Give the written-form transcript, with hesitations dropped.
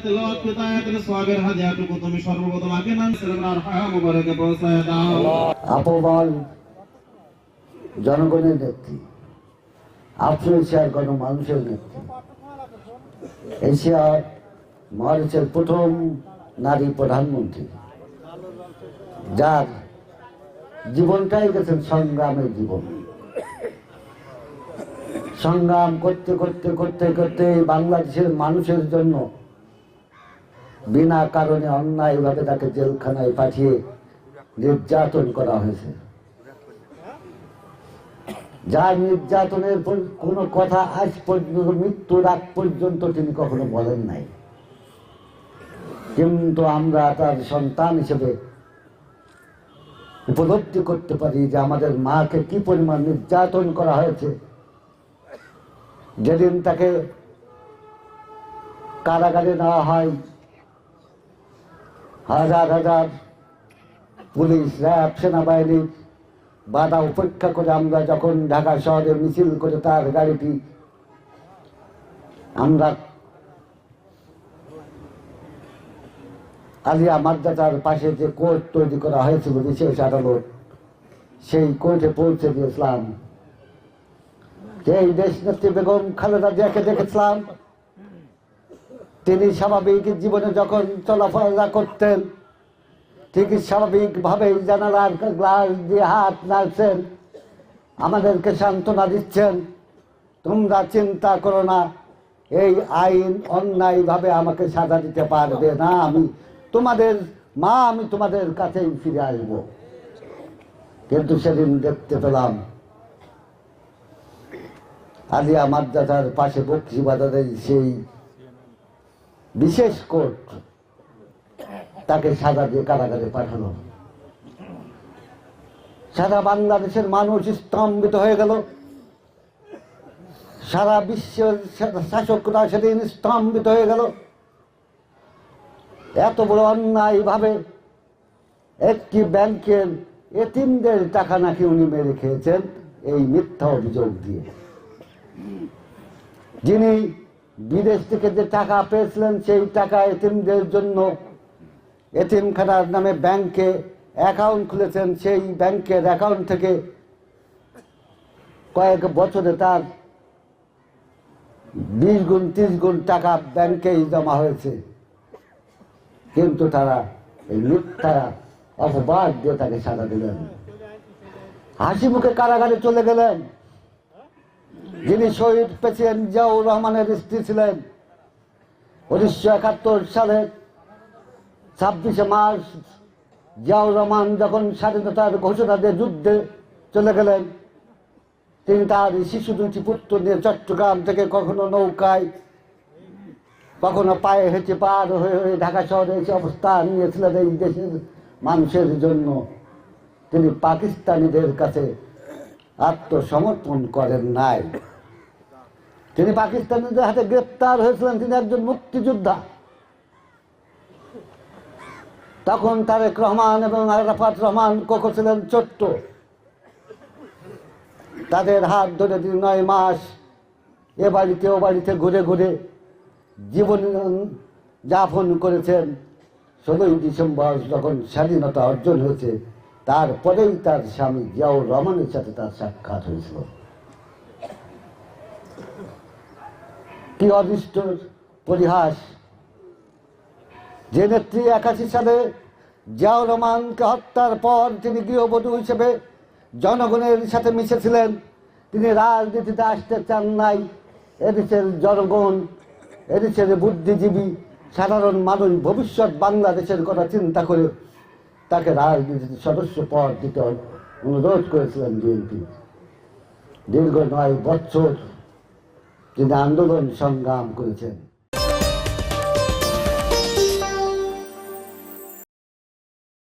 তেলাওয়াত কিতায়াতের সওয়াবের হাদিয়াটুকু তুমি সর্বপ্রথম আগে নাম সালামের হায়া মুবারকে পৌঁছায় দাও। আপমান জনগণের নেত্রী, আফ্রিকার গণমানুষের নেত্রী, এশিয়ার মহাদেশের প্রথম নারী প্রধানমন্ত্রী, যার জীবনটাই গেছেন সংগ্রামের জীবন। সংগ্রাম করতে করতে করতে করতে বাংলাদেশের মানুষের জন্য বিনা কারণে অন্যায়ভাবে তাকে জেলখানায় পাঠিয়ে নির্যাতন করা হয়েছে। যার নির্যাতনের কোনো কথা আজ পর্যন্ত মৃত্যুর আগ পর্যন্ত তিনি কখনো বলেন নাই, কিন্তু আমরা তার সন্তান হিসেবে উপলব্ধি করতে পারি যে আমাদের মাকে কি পরিমাণ নির্যাতন করা হয়েছে। যেদিন তাকে কারাগারে নেওয়া হয়, হাজার হাজার পুলিশ, র্যাব, সেনাবাহিনী বাধা উপেক্ষা করে আমরা যখন ঢাকা শহরে মিছিল করে তার গাড়িটি আমরা আলিয়া মাদ্রাসার পাশে যে কোর্ট তৈরি করা হয়েছিল বিশেষ আদালত, সেই কোর্টে পৌঁছে দিয়েছিলাম। এই দেশ নেত্রী বেগম খালেদা জিয়াকে দেখেছিলাম, তিনি স্বাভাবিক জীবনে যখন চলাফেরা করতেন ঠিক স্বাভাবিকভাবেই জানালার গ্লাস দিয়ে হাত নাড়ছেন, আমাদেরকে সান্ত্বনা দিচ্ছেন, তোমরা চিন্তা করো না, এই আইন অন্যায়ভাবে আমাকে সাজা দিতে পারবে না, আমি তোমাদের মা, আমি তোমাদের কাছেই ফিরে আসব। কিন্তু সেদিন দেখতে পেলাম আলিয়া মাদ্রাসার পাশে বকশিবাজারের সেই বিশেষ কোর্ট তাকে সাজা দিয়ে কারাগারে পাঠানো। সারা বাংলাদেশের মানুষ স্তম্ভিত হয়ে গেল, সারা বিশ্বের শাসকরা সেদিন স্তম্ভিত হয়ে গেল। এত বড় অন্যায় ভাবে একটি ব্যাংকের এতিমদের টাকা নাকি উনি মেরে খেয়েছেন এই মিথ্যা অভিযোগ দিয়ে। যিনি বিদেশ থেকে যে টাকা পেয়েছিলেন সেই টাকা এতিমদের জন্য এতিমখানার নামে ব্যাংকে অ্যাকাউন্ট খুলেছেন, সেই ব্যাংকের অ্যাকাউন্ট থেকে কয়েক বছরে তার 20 গুণ 30 গুণ টাকা ব্যাংকেই জমা হয়েছে। কিন্তু তারা এই মিথ্যা অপবাদ দিয়ে তাকে সাজা দিলেন, হাসি মুখে কারাগারে চলে গেলেন। যিনি শহীদ প্রেসিডেন্ট জিয়াউর রহমানের স্ত্রী ছিলেন, 1971 সালে 26শে মার্চ জিয়াউর রহমান যখন স্বাধীনতার ঘোষণা দিয়ে যুদ্ধে চলে গেলেন, তিনি তার শিশু 2টি পুত্র নিয়ে চট্টগ্রাম থেকে কখনো নৌকায় কখনো পায়ে হেঁটে পার হয়ে হয়ে ঢাকা শহরে এসে অবস্থান নিয়েছিলেন এই দেশের মানুষের জন্য। তিনি পাকিস্তানিদের কাছে আত্মসমর্পণ করেন নাই, তিনি পাকিস্তানিদের হাতে গ্রেপ্তার হয়েছিলেন, তিনি একজন মুক্তিযোদ্ধা। তখন তারেক রহমান এবং আরাফাত রহমান কোকো ছিলেন ছোট্ট, তাদের হাত ধরে তিনি 9 মাস এ বাড়িতে ও বাড়িতে ঘুরে ঘুরে জীবন যাপন করেছেন। 16ই ডিসেম্বর যখন স্বাধীনতা অর্জন হয়েছে, তারপরেই তার স্বামী জিয়াউর রহমানের সাথে তার সাক্ষাৎ হয়েছিল। কি অদৃষ্ট পরিহাস! যে নেত্রী 81 সালে জিয়াউর রহমানকে হত্যার পর তিনি গৃহবধূ হিসেবে জনগণের সাথে মিশেছিলেন, তিনি রাজনীতিতে আসতে চান নাই। এদেশের জনগণ, এদেশের বুদ্ধিজীবী সাধারণ মানুষ ভবিষ্যৎ বাংলাদেশের কথা চিন্তা করে তাকে রাজনীতিতে সদস্য পদ দিতে অনুরোধ করেছিলেন বিএনপি। দীর্ঘ 9 বছর তিনি আন্দোলন সংগ্রাম করেছেন।